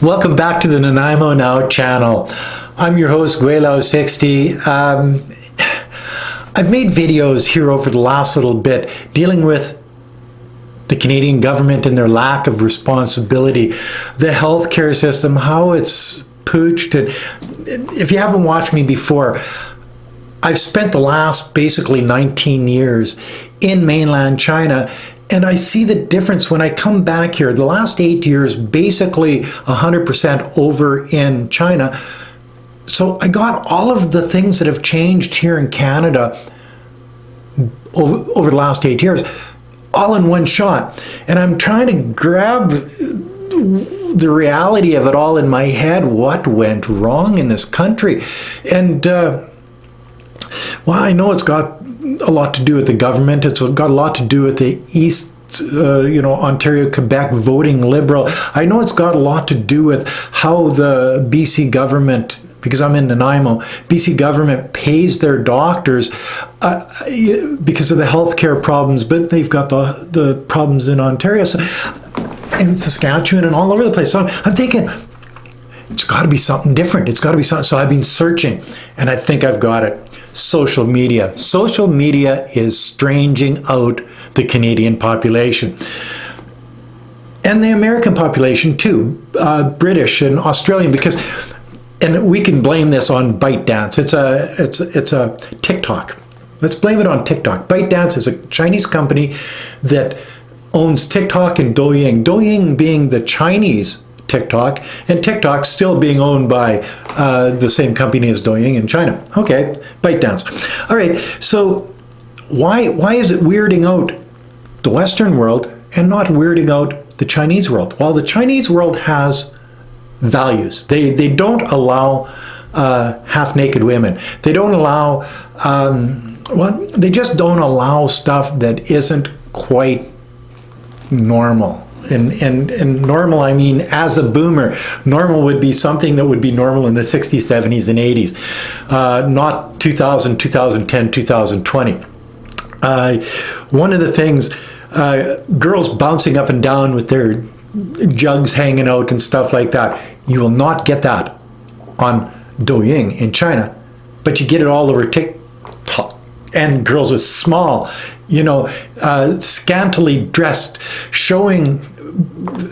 Welcome back to the Nanaimo Now channel. I'm your host, Guelo60. I've made videos here over the last little bit dealing with the Canadian government and their lack of responsibility, the healthcare system, how it's pooched. And if you haven't watched me before, I've spent the last basically 19 years in mainland China, and I see the difference when I come back here. The last 8 years, basically 100% over in China. So I got all of the things that have changed here in Canada over the last 8 years, all in one shot. And I'm trying to grab the reality of it all in my head. What went wrong in this country? And well, I know it's got a lot to do with the government. It's got a lot to do with the East, Ontario, Quebec voting Liberal. I know it's got a lot to do with how the BC government, because I'm in Nanaimo, BC government pays their doctors because of the healthcare problems, but they've got the problems in Ontario and Saskatchewan and all over the place. So I'm thinking, it's got to be something different. It's got to be something. So I've been searching, and I think I've got it. Social media. Social media is stranging out the Canadian population. And the American population too, British and Australian, and we can blame this on ByteDance. It's a TikTok. Let's blame it on TikTok. ByteDance is a Chinese company that owns TikTok and Douyin. Douyin being the Chinese TikTok, and TikTok still being owned by the same company as Douyin in China. Okay, ByteDance. All right, so why is it weirding out the Western world and not weirding out the Chinese world? Well, the Chinese world has values. They don't allow half-naked women. They don't allow, they just don't allow stuff that isn't quite normal. And normal, I mean, as a boomer, normal would be something that would be normal in the 60s, 70s, and 80s, not 2000, 2010, 2020. One of the things, girls bouncing up and down with their jugs hanging out and stuff like that, you will not get that on Douyin in China, but you get it all over TikTok. And girls with small, scantily dressed,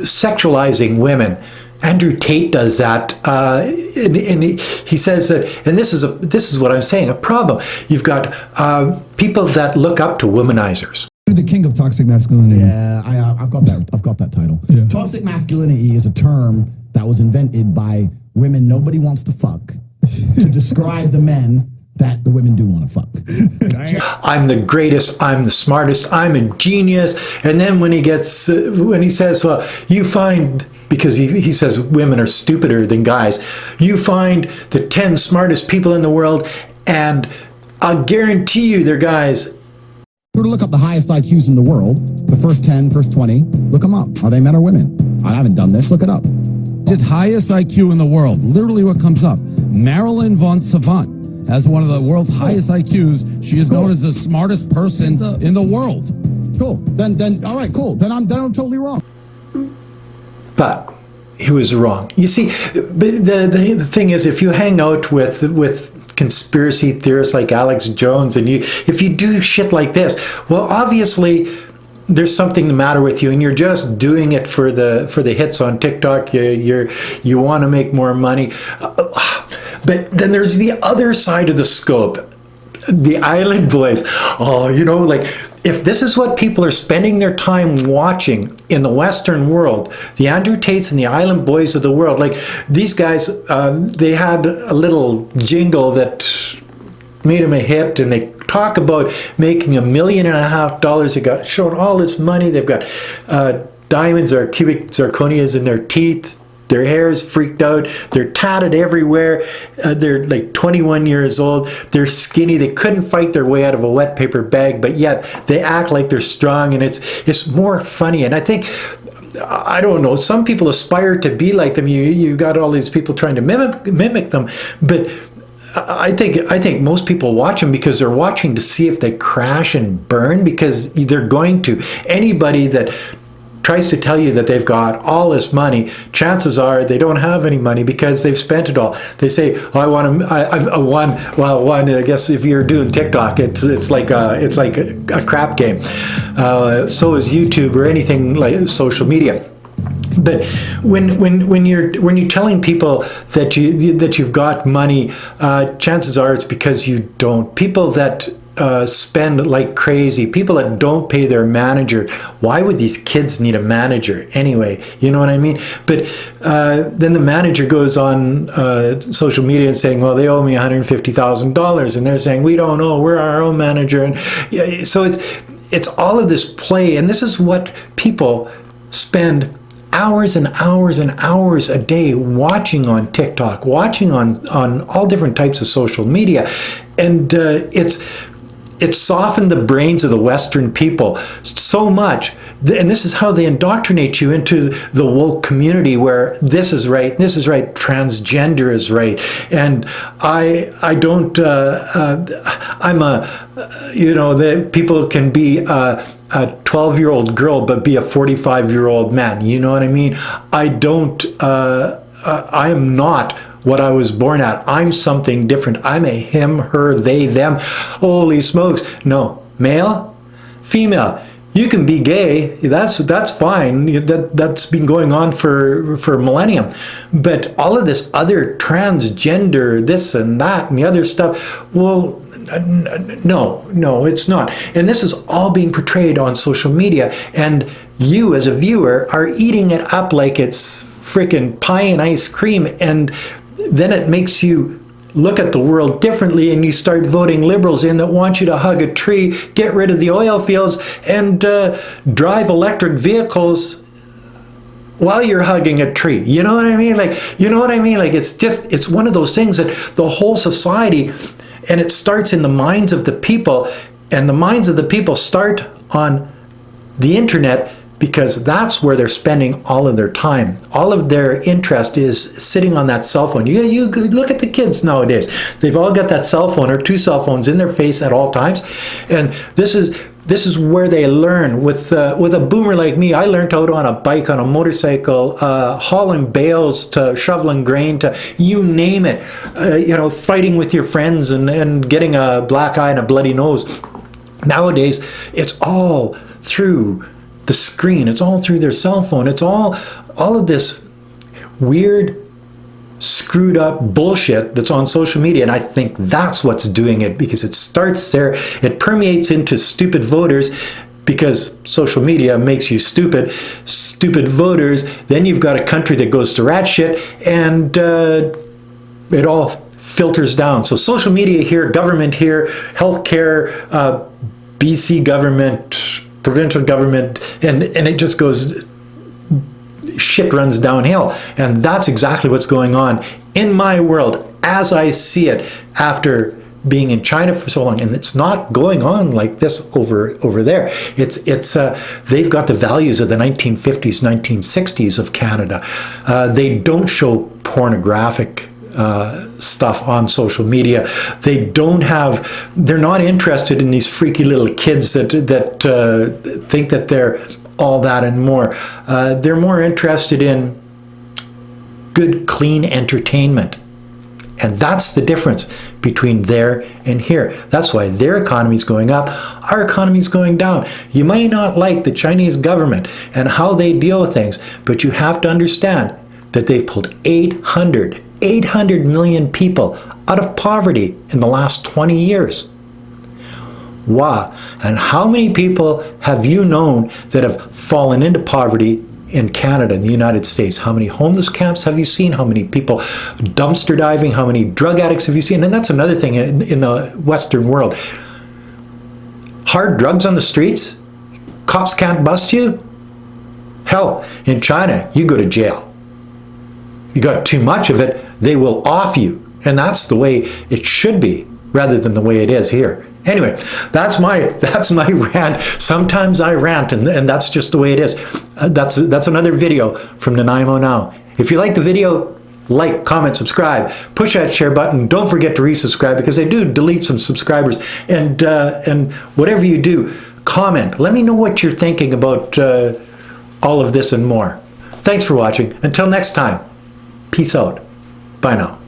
sexualizing women. Andrew Tate does that, and he says that, and this is what I'm saying, a problem. You've got people that look up to womanizers. You're the king of toxic masculinity. Yeah, I've got that title. Yeah. Toxic masculinity is a term that was invented by women nobody wants to fuck to describe the men that the women do want to fuck. I'm the greatest, I'm the smartest, I'm a genius. And then when he says, well, you find, because he says women are stupider than guys, you find the 10 smartest people in the world, and I'll guarantee you they're guys. Look up the highest IQs in the world, the first 10, first 20, look them up. Are they men or women? I haven't done this, look it up. The highest IQ in the world, literally what comes up. Marilyn von Savant has one of the world's highest IQs. She is known as the smartest person in the world. Cool. Then, all right, cool. Then I'm totally wrong. But he was wrong. You see, the thing is, if you hang out with conspiracy theorists like Alex Jones, and if you do shit like this, well, obviously there's something the matter with you, and you're just doing it for the hits on TikTok. You want to make more money. But then there's the other side of the scope, the Island Boys. Oh, if this is what people are spending their time watching in the Western world, the Andrew Tates and the Island Boys of the world, like these guys, they had a little jingle that made them a hit, and they talk about making $1.5 million. They got shown all this money. They've got diamonds or cubic zirconias in their teeth. Their hair is freaked out. They're tatted everywhere. They're like 21 years old. They're skinny. They couldn't fight their way out of a wet paper bag, but yet they act like they're strong, and it's more funny. And I think, I don't know, some people aspire to be like them. You got all these people trying to mimic them, but I think most people watch them because they're watching to see if they crash and burn, because they're going to. Anybody that tries to tell you that they've got all this money, chances are they don't have any money because they've spent it all. They say, "Oh, I guess if you're doing TikTok, it's like a crap game. So is YouTube or anything like social media." But when you're telling people that you've got money, chances are it's because you don't. People that spend like crazy, people that don't pay their manager. Why would these kids need a manager anyway? You know what I mean? But then the manager goes on social media and saying, "Well, they owe me $150,000," and they're saying, "We don't know. We're our own manager." And yeah, so it's all of this play, and this is what people spend hours and hours and hours a day watching on TikTok, watching on all different types of social media, and it's softened the brains of the Western people so much, and this is how they indoctrinate you into the woke community, where this is right, transgender is right, and I don't, I'm a, that people can be a 12-year-old girl but be a 45-year-old man. You know what I mean? I don't, I am not what I was born at. I'm something different. I'm a him, her, they, them. Holy smokes. No. Male, female. You can be gay. That's fine. That's been going on for a millennium. But all of this other transgender, this and that and the other stuff, well, no, it's not. And this is all being portrayed on social media, and you as a viewer are eating it up like it's freaking pie and ice cream, and then it makes you look at the world differently, and you start voting liberals in that want you to hug a tree, get rid of the oil fields, and drive electric vehicles while you're hugging a tree. You know what I mean? Like it's one of those things that the whole society, and it starts in the minds of the people, and the minds of the people start on the internet, because that's where they're spending all of their time. All of their interest is sitting on that cell phone. You look at the kids nowadays. They've all got that cell phone or two cell phones in their face at all times, and this is where they learn. With a boomer like me, I learned out on a bike, on a motorcycle, hauling bales, to shoveling grain, to you name it. Fighting with your friends and getting a black eye and a bloody nose. Nowadays, it's all through the screen. It's all through their cell phone. It's all of this weird, screwed up bullshit that's on social media, and I think that's what's doing it, because it starts there, it permeates into stupid voters, because social media makes you stupid voters. Then you've got a country that goes to rat shit, and it all filters down. So social media here, government here, healthcare, BC government, provincial government, and it just goes, shit runs downhill. And that's exactly what's going on in my world as I see it after being in China for so long. And it's not going on like this over there. It's they've got the values of the 1950s, 1960s of Canada. They don't show pornographic stuff on social media. They're not interested in these freaky little kids that think that they're all that and more. They're more interested in good, clean entertainment. And that's the difference between there and here. That's why their economy is going up, our economy is going down. You might not like the Chinese government and how they deal with things, but you have to understand that they've pulled 800 million people out of poverty in the last 20 years. Wow. And how many people have you known that have fallen into poverty in Canada, in the United States? How many homeless camps have you seen? How many people dumpster diving? How many drug addicts have you seen? And that's another thing in the Western world. Hard drugs on the streets? Cops can't bust you? Hell, in China, you go to jail. You got too much of it, they will off you. And that's the way it should be, rather than the way it is here. Anyway, that's my rant. Sometimes I rant, and that's just the way it is. That's another video from Nanaimo Now. If you like the video, like, comment, subscribe, push that share button. Don't forget to resubscribe, because they do delete some subscribers. And whatever you do, comment. Let me know what you're thinking about all of this and more. Thanks for watching. Until next time, peace out. Bye now.